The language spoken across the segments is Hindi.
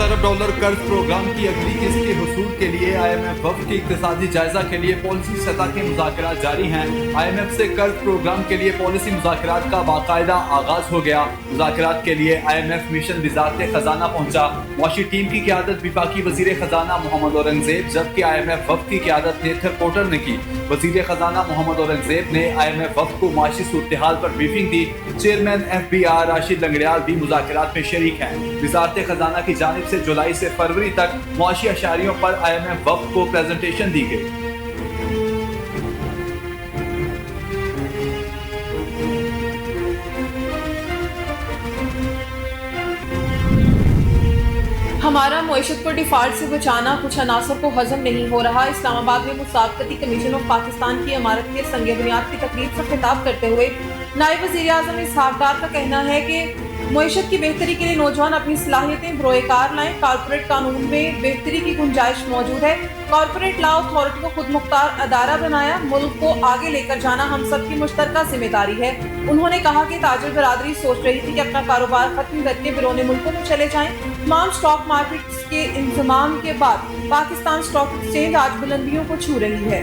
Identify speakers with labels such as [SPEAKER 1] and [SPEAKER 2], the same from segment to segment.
[SPEAKER 1] अरब डॉलर कर्ज प्रोग्राम की अगली किस्त के हुसूल के लिए IMF वफ़द के इक़्तिसादी जायजा के लिए पॉलिसी सतह के मुज़ाकरात जारी हैं। IMF से कर्ज प्रोग्राम के लिए पॉलिसी मुज़ाकरात का बाकायदा आगाज हो गया। मुज़ाकरात के लिए IMF मिशन वज़ारत खजाना पहुंचा। मुआशी टीम की क़यादत वफाकी वज़ीर खजाना मोहम्मद औरंगज़ेब, जबकि IMF वफ़द की क़यादत नेथर पोर्टर ने की। वज़ीर खजाना मोहम्मद औरंगज़ेब ने IMF वफ़द को मुआशी सूरत हाल पर ब्रीफिंग दी। चेयरमैन FBR राशिद लंगड़ियाल भी मुज़ाकरात में शरीक हैं। वज़ारत खजाना की जानिब से जुलाई से फरवरी तक मुआशी अशारियों पर IMF वफ़द को प्रेजेंटेशन दी गई।
[SPEAKER 2] हमारा मईशत को डिफॉल्ट से बचाना कुछ अनासर को हजम नहीं हो रहा। इस्लामाबाद में मुसाबकती कमीशन ऑफ पाकिस्तान की इमारत के संग बुनियाद की तकरीब से खिताब करते हुए नायब वज़ीर आज़म इसहाक डार का कहना है कि मईशत की बेहतरी के लिए नौजवान अपनी सलाहियतें बरोएकार लाएं। कॉर्पोरेट कानून में बेहतरी की गुंजाइश मौजूद है। कॉर्पोरेट लॉ अथॉरिटी को खुद मुख्तार अदारा बनाया। मुल्क को आगे लेकर जाना हम सब की मुश्तरका जिम्मेदारी है। उन्होंने कहा कि ताजिर बरादरी सोच रही थी कि अपना कारोबार खत्म करके बिरोने मुल्कों में चले जाएं। तमाम स्टॉक मार्केट्स के इंतजाम के बाद पाकिस्तान स्टॉक एक्सचेंज आज बुलंदियों को छू रही है।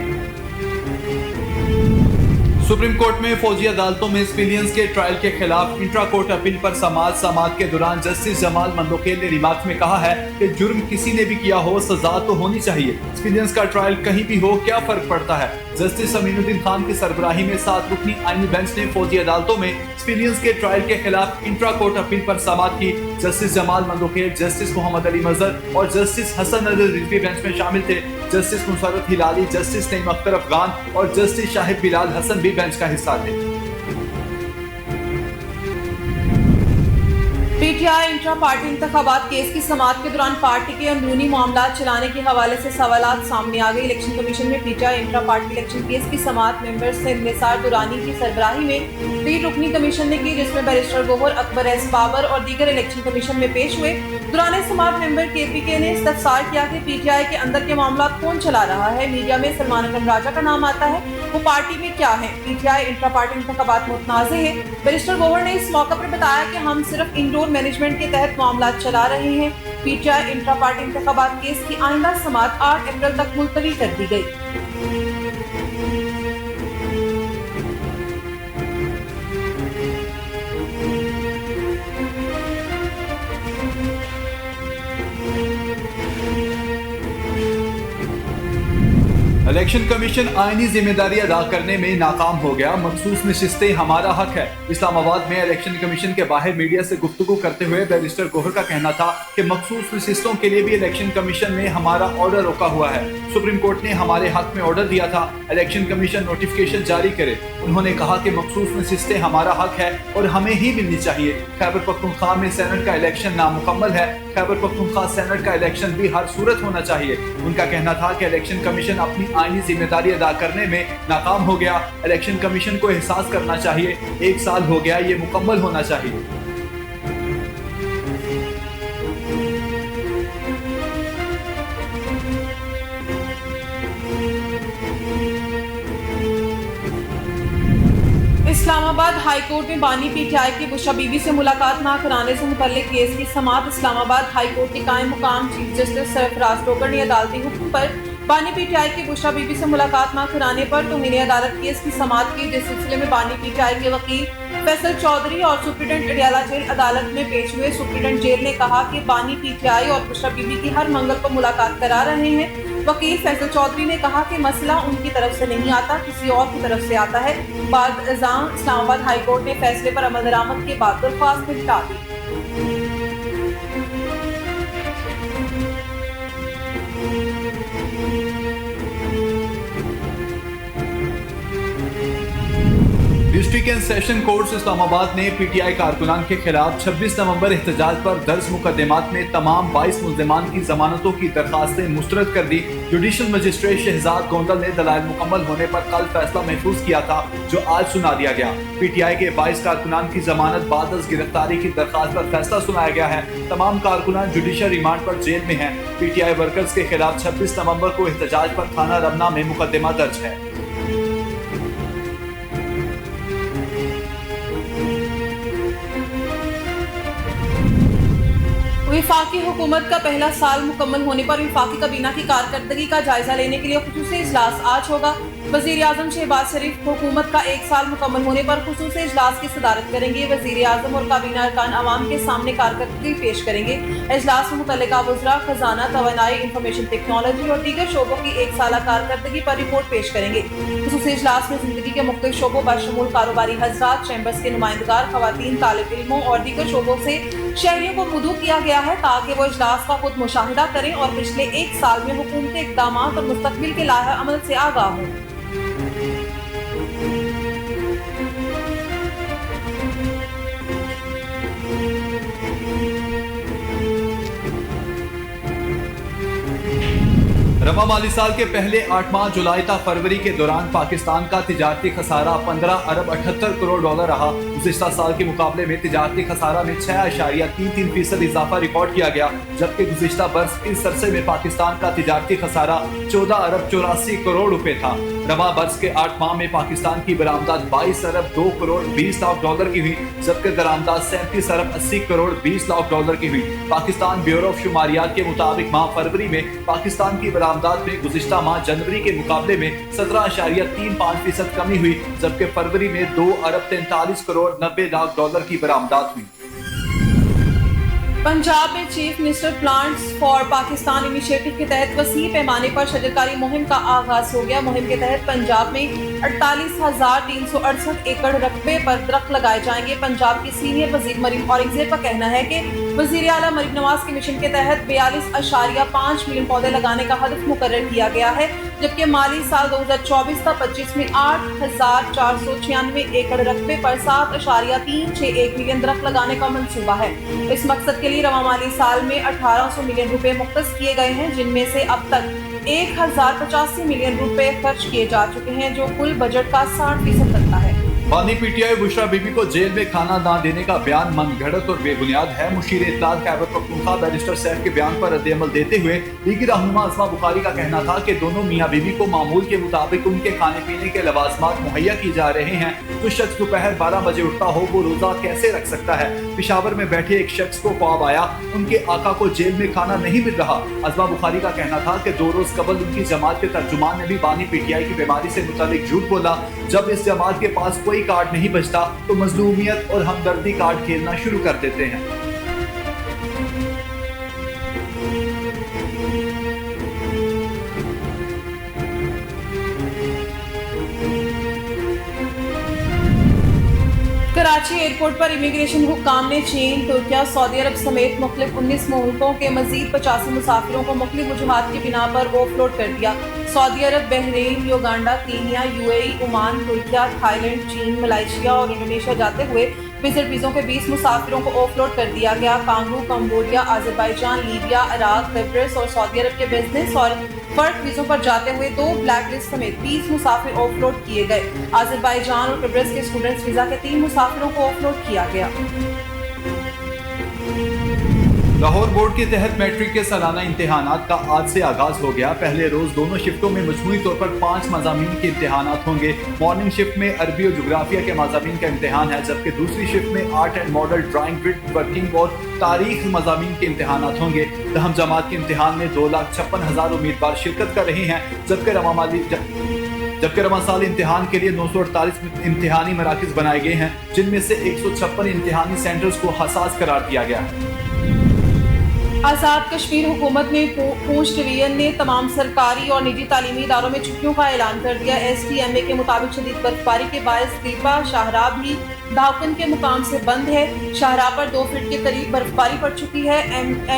[SPEAKER 1] सुप्रीम कोर्ट में फौजी अदालतों में सिविलियंस के ट्रायल के खिलाफ इंट्रा कोर्ट अपील पर समाअत के दौरान जस्टिस जमाल मंदोखेल ने रिमार्क में कहा है कि जुर्म किसी ने भी किया हो, सजा तो होनी चाहिए। सिविलियंस का ट्रायल कहीं भी हो, क्या फर्क पड़ता है। जस्टिस अमीनुद्दीन खान की सरबराही में 7 रुकनी आईनी बेंच ने फौजी अदालतों में सिविलियंस के ट्रायल के खिलाफ इंट्रा कोर्ट अपील पर समाअत की। जस्टिस जमाल मंदोखेल, जस्टिस मोहम्मद अली मजहर और जस्टिस हसन अली रिजवी बेंच में शामिल थे। जस्टिस मुसर्रत हिलाली, जस्टिस नईम अख्तर अफगान और जस्टिस शाहिद बिलाल हसन भी बेंच का हिस्सा थे।
[SPEAKER 2] PTI इंट्रा पार्टी इंतखाबात केस की समाअत के दौरान पार्टी के अंदरूनी मामला चलाने के हवाले से सवालात सामने आ गए। इलेक्शन कमीशन में PTI intra party election case की समाअत मेंबर सिंध निसार दुरानी की सरबराही में 3 रुकनी कमीशन ने की, जिसमें बैरिस्टर गोहर, अकबर एस बाबर और दीगर इलेक्शन कमीशन में पेश हुए। दुरानी समाअत मेंबर KPK ने इस्तफसार किया कि PTI के अंदर के मामला कौन चला रहा है। मीडिया में सलमान अकरम राजा का नाम आता है, वो पार्टी में क्या है। PTI इंट्रा पार्टी इंतखाबात मुतनाज़े है। बैरिस्टर गोहर ने इस मौका पर बताया कि हम सिर्फ इंडोर मैनेजमेंट के तहत मामला चला रहे हैं। PTI इंट्रा पार्टी इंतखाबात केस की आइंदा समाअत 8 अप्रैल तक मुलतवी कर दी गई।
[SPEAKER 1] इलेक्शन कमीशन आईनी जिम्मेदारी अदा करने में नाकाम हो गया। मखसूस नशिस्तें हमारा हक है। इस्लामाबाद में इलेक्शन कमीशन के बाहर मीडिया से गुफ्तगू करते हुए बैरिस्टर गोहर का कहना था कि मखसूस नशिस्तों के लिए भी इलेक्शन कमीशन ने हमारा ऑर्डर रोका हुआ है। सुप्रीम कोर्ट ने हमारे हक में ऑर्डर दिया था, इलेक्शन कमीशन नोटिफिकेशन जारी करे। उन्होंने कहा कि मखसूस नशिस्तें हमारा हक है और हमें ही मिलनी चाहिए। खैबर पख्तूनख्वा में सेनेट का इलेक्शन नामुकम्मल है। खैबर पख्तूनख्वा सेनेट का इलेक्शन भी हर सूरत होना चाहिए। उनका कहना था कि इलेक्शन कमीशन अपनी आईनी जिम्मेदारी अदा करने में नाकाम हो गया। इलेक्शन कमीशन को एहसास करना चाहिए, 1 साल हो गया, ये मुकम्मल होना चाहिए।
[SPEAKER 2] इस्लामाबाद हाई कोर्ट में बानी PTI की बुशरा बीबी से मुलाकात न कराने से मुतल्लिक केस की समाअत। इस्लामाबाद हाई कोर्ट के कायम मुकाम चीफ जस्टिस सरफराज टोकर ने अदालती हुक्म पर बानी PTI की बुशरा बीबी से मुलाकात न कराने पर तौहीन अदालत केस की समाअत की, जिस सिलसिले में बानी PTI के वकील फैसल चौधरी और सुप्रीटेंडेंट अडियाला जेल अदालत में पेश हुए। सुप्रीटेंडेंट जेल ने कहा कि बानी PTI और बुशरा बीबी की हर मंगल को मुलाकात करा रहे हैं। वकील फैसल चौधरी ने कहा कि मसला उनकी तरफ से नहीं आता, किसी और की तरफ से आता है। बाद इस्लामाबाद हाई कोर्ट ने फैसले पर अमल दरामद के बाद दरख्वास्त निपटा दी।
[SPEAKER 1] District and session court Islamabad ने PTI कारकुनान के खिलाफ 26 नवंबर एहतजाज पर दर्ज मुकदमात में तमाम 22 मुल्ज़िमान की जमानतों की दरखास्तें मुस्तरद कर दी। जुडिशल मजिस्ट्रेट शहजाद गोंदल ने दलाइल मुकम्मल होने पर कल फैसला महफूज किया था, जो आज सुना दिया गया। PTI के 22 कारकुनान की जमानत बाद गिरफ्तारी की दरखास्त पर फैसला सुनाया गया है। तमाम कारकुनान जुडिशल रिमांड पर जेल में हैं। PTI वर्कर्स के खिलाफ 26 नवंबर को एहतजाज पर थाना रमना में मुकदमा दर्ज है।
[SPEAKER 2] विफाकी हुकूमत का पहला साल मुकम्मल होने पर विफाकी काबीना की कारकर्दगी का जायजा लेने के लिए खुसूसी इजलास आज होगा। वजीर आजम शहबाज शरीफ हुकूमत का एक साल मुकम्मल होने पर खुसूसी इजलास की सदारत करेंगे। वजीर आजम और काबीना अरकान अवाम के सामने कारकर्दगी पेश करेंगे। इजलास में मुतल्लिका वज़रा, खजाना, तवानाई, इंफॉर्मेशन टेक्नोलॉजी और दीगर शोबों की एक साला कारकर्दगी पर रिपोर्ट पेश करेंगे। खुसूसी इजलास में जिंदगी के मुख्तलिफ शोबों बशमूल कारोबारी हजरात, चैम्बर्स के नुमाइंदगार, खवातीन, तालिब इल्मों और दीगर शोबों से शहरियों को मदऊ किया गया है ताकि वो इजलास का खुद मुशाहिदा करें और पिछले एक साल में हुकूमती इक़दाम और मुस्तक़बिल के लाहे अमल से आगाह हों।
[SPEAKER 1] रवा माली साल के पहले 8 माह जुलाई तक फरवरी के दौरान पाकिस्तान का तिजारती खसारा 15 अरब 78 करोड़ डॉलर रहा। गुज़िश्ता साल के मुकाबले में तिजारती खसारा में 6.33% इजाफा रिकॉर्ड किया गया, जबकि गुज़िश्ता बरस इस अरसे में पाकिस्तान का तिजारती खसारा 14 अरब 84 करोड़ रुपए था। रवा बरस के 8 माह में पाकिस्तान की बरामदात 22 अरब 2 करोड़ 20 लाख डॉलर की हुई, जबकि दरामदात 37 अरब 80 करोड़ 20 लाख डॉलर की हुई। पाकिस्तान ब्यूरो ऑफ शुमारियात के मुताबिक माह फरवरी में पाकिस्तान की बरामदात में गुज़िश्ता माह जनवरी के मुकाबले में 17.35% कमी हुई, जबकि फरवरी में 2 अरब 43 करोड़ 90 लाख डॉलर की बरामदात हुई।
[SPEAKER 2] पंजाब में chief minister plants for Pakistan initiative के तहत वसी पैमाने पर शजरकारी मुहिम का आगाज हो गया। मुहिम के तहत पंजाब में 48,368 एकड़ रकबे पर दरख्त लगाए जाएंगे। पंजाब के सीनियर वजीर मरीम औरंगजेब का कहना है कि वजीर आला मरीम नवाज के मिशन के तहत 42.5 मिलियन पौधे लगाने का हदफ मुकर्रर किया गया है, जबकि माली साल 2024-25 में 8,496 एकड़ रकबे पर 7.361 मिलियन दरख्त लगाने का मंसूबा है। इस मकसद के लिए रवा माली साल में 1800 मिलियन रुपए मुख्तस किए गए हैं, जिनमें से अब तक 1085 मिलियन रुपए खर्च किए जा चुके हैं, जो कुल बजट का 60% बनता है।
[SPEAKER 1] बानी पीटीआई बुशरा बीबी को जेल में खाना ना देने का बयान मनगढ़ंत और बेबुनियाद है। मुशीर इत्तलात खैबर पख्तूनख्वा बैरिस्टर सैफ के बयान पर रद्द-ए-अमल देते हुए लीगी रहनुमा अस्मा बुखारी का कहना था कि दोनों मियाँ बीबी को मामूल के मुताबिक उनके खाने पीने के लवाजमात मुहैया किए जा रहे हैं। जो शख्स दोपहर 12 बजे उठता हो वो रोजा कैसे रख सकता है। पिशावर में बैठे एक शख्स को ख्वाब आया उनके आका को जेल में खाना नहीं मिल रहा। अस्मा बुखारी का कहना था कि 2 रोज कबल उनकी जमात के तर्जुमान ने भी बानी पीटीआई की बीमारी से मुतालिक झूठ बोला। जब इस जमात के पास कोई कार्ड नहीं बचता तो मजलूमियत और हमदर्दी कार्ड खेलना शुरू कर देते हैं।
[SPEAKER 2] कराची एयरपोर्ट पर इमिग्रेशन हुक्काम ने चीन, तुर्किया, सऊदी अरब समेत मुख्तलिफ 19 मुल्कों के मजीद 85 मुसाफिरों को मुख्तलिफ वजूहात की बिना पर ऑफलोड कर दिया। Saudi Arab, Bahrain, Uganda, Kenya, UAE, Oman, Turkiye, Thailand, चीन, मलेशिया और इंडोनेशिया जाते हुए विजिट वीज़ों के 20 मुसाफिरों को ऑफलोड कर दिया गया। Congo, Cambodia, Azerbaijan, Libya, Iraq, किप्रोस और सऊदी अरब के बिजनेस और फर्क वीज़ों पर जाते हुए 2 ब्लैकलिस्ट समेत 20 मुसाफिर ऑफलोड किए गए। अजरबैजान और किप्रोस के स्टूडेंट्स वीज़ा के 3 मुसाफिरों को ऑफलोड किया गया।
[SPEAKER 1] लाहौर बोर्ड के तहत मैट्रिक के सालाना इम्तिहानात का आज से आगाज हो गया। पहले रोज दोनों शिफ्टों में मजमूई तौर पर 5 मज़ामीन के इम्तिहानात होंगे। मॉर्निंग शिफ्ट में अरबी और जोग्राफिया के मज़ामीन का इम्तिहान है, जबकि दूसरी शिफ्ट में art and model, drawing, with working और तारीख मज़ामीन के इम्तिहानात होंगे। दहम जमात के इम्तिहान में 2,56,000 उम्मीदवार शिरकत कर रहे हैं, जबकि रवा साल इम्तिहान के लिए 948 इम्तिहानी मराकज़ बनाए गए हैं, जिनमें से 156 इम्तिहानी सेंटर्स को हसास करार दिया गया है।
[SPEAKER 2] आज़ाद कश्मीर हुकूमत में पूंछ डिवीजन ने तमाम सरकारी और निजी तालीमी इदारों में छुट्टियों का ऐलान कर दिया। STMA के मुताबिक शदीद बर्फबारी के बायस दीपा शाहराह भी धाकन के मुकाम से बंद है। शाहराह पर 2 फीट के करीब बर्फबारी पड़ चुकी है।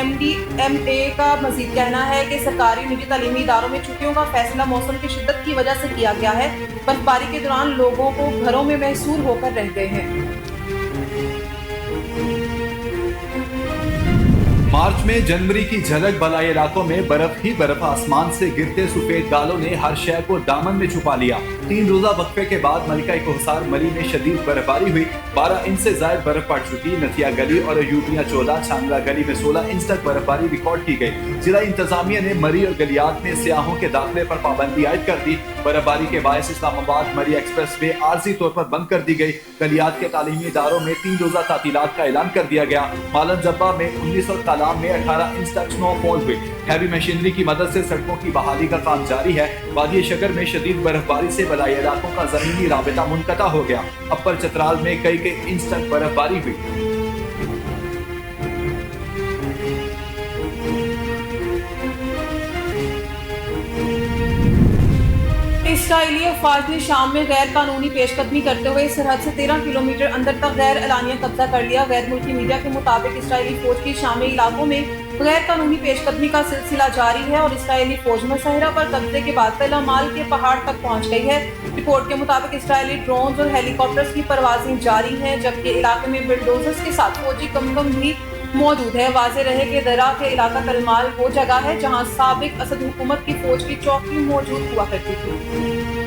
[SPEAKER 2] MDMA का मजीद कहना है कि सरकारी निजी तालीमी इदारों में छुट्टियों का फैसला मौसम की शिद्दत की वजह से किया गया है। बर्फबारी के दौरान लोगों को घरों में महसूर होकर रह गए हैं।
[SPEAKER 1] मार्च में जनवरी की झलक बलाई इलाकों में बर्फ ही बर्फ। आसमान से गिरते सफेद गालों ने हर शय को दामन में छुपा लिया। 3 रोजा वक्फे के बाद मलिका कोहसार मरी में शदीद बर्फबारी हुई। 12 इंच से ज्यादा बर्फ पड़ चुकी। नथिया गली और यूबिया 14, छांगला गली में 16 इंच तक बर्फबारी रिकॉर्ड की गई। जिला इंतजामिया ने मरी और गलियात में सियाहों के दाखिले पर पाबंदी आयद कर दी। बर्फबारी के बायस इस्लामाबाद मरी एक्सप्रेस वे आर्जी तौर पर बंद कर दी गई। गलियात के तालीमी इदारों में 3 रोजा तातीलात का ऐलान कर दिया गया। मालन जब्बा में 19 और कलाम में 18 इंच तक स्नोफॉल हुई। हैवी मशीनरी की मदद से सड़कों की बहाली का काम जारी है। वादी शकर में शदीद बर्फबारी से बलाई इलाकों का जमीनी राबिता मुनक़ता हो गया। अपर चतराल में कई इंच तक बर्फबारी हुई।
[SPEAKER 2] इसराइली अफवाज ने शाम में गैर कानूनी पेशकदमी करते हुए सरहद से 13 किलोमीटर अंदर तक गैर एलानिया कब्जा कर लिया। गैर मुल्की मीडिया के मुताबिक इसराइली फौज की शामी इलाकों में गैर कानूनी पेशकदमी का सिलसिला जारी है और इसराइली फौज मुसहरा पर कब्जे के बाद तलामाल के पहाड़ तक पहुंच गई है। रिपोर्ट के मुताबिक इसराइली ड्रोन्स और हेलीकॉप्टर्स की परवाजें जारी हैं, जबकि इलाके में बुलडोजर्स के साथ फौजी कमकम भी मौजूद है। वाज़े रहे कि दरा के इलाका तलमाल वो जगह है जहां साबिक असद हुकूमत की फौज की चौकी मौजूद हुआ करती थी।